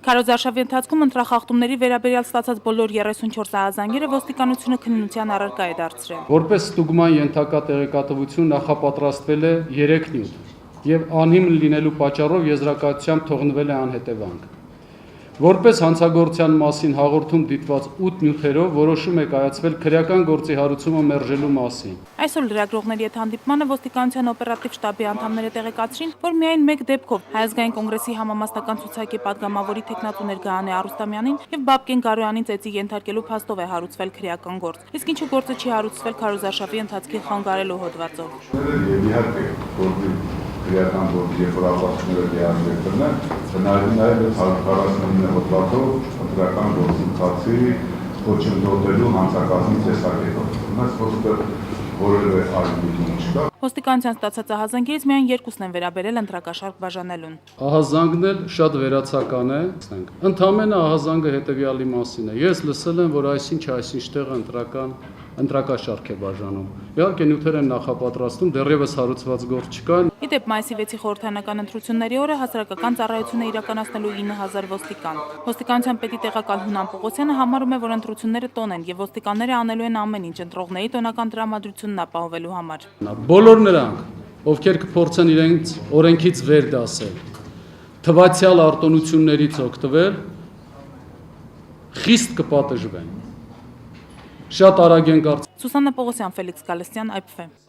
Քարոզարշավի ընթացքում ընտրախախտումների վերաբերյալ ստացած բոլոր 34 ահազանգերը ոստիկանությունը քննության առարկա է դարձրել։ Որպես ստուգման ենթակա տեղեկատվություն նախապատրաստվել է 3 նյութ եւ անհիմն լինելու պատճառով եզրակացությամբ թողնվել է անհետևանք։ Որպես հանցագործության մասին հաղորդում դիտված 8 նյութերով որոշում է կայացվել քրեական գործի հարուցումը մերժելու մասին։ Այսօր լրագրողների հետ հանդիպմանը ոստիկանության օպերատիվ շտաբի անդամները տեղեկացրին, որ միայն մեկ դեպքով Հայ ազգային կոնգրեսի համամասնական ցուցակի падգամավորի թեկնածու Գահանե Արուստամյանին եւ Բաբկեն Գարոյանին ծեծի ենթարկելու փաստով է հարուցվել քրեական գործ։ Իսկ ինչու գործը չի հարուցվել քարոզարշավի ընթացքի խանգարելու հոդվածով։ Քրեական գործի եփորապաշտները դիալեկտն է, հնարին է 149 հոդվածով ընտրական գործի ընթացի ոչնչոտելու հանցակազմի տեսակետով։ Ունես խոսքը որևէ այլ միտում չկա։ Ոստիկանության ստացած ահազանգերից միայն 2-ն են վերաբերել ընտրակաշարք բաժանելուն։ Ահազանգն էլ շատ վերացական է։ Ընդամենը ահազանգը հետևյալի մասին է։ Ես լսել եմ, որ այսինչ տեղ ընտրակաշարք է բաժանում։ Իհարկե նյութեր են նախապատրաստում, դեռևս հարուցված գործ չկա։ Իդեպ մայիսի 6-ի խորհրդարանական ընտրությունների օրը հասարակական ծառայություն է իրականացնելու 9000 ոստիկան։ Ոստիկանության պետի տեղակալ Հունան Պողոսյանը համարում է, որ ընտրությունները տոն են եւ ոստիկանները անելու են ամեն ինչ ընտրողների տոնական տրամադրությունն ապահովելու համար։ Բոլոր նրանք, ովքեր կփորձեն իրենց օրենքից վեր դասել, թվացial արտոնություններից օգտվել, խիստ կպատժվեն։ Շատ արագ են կարծում։ Սուսաննա Պողոսյան, Ֆելիքս Գալստյան, IPF։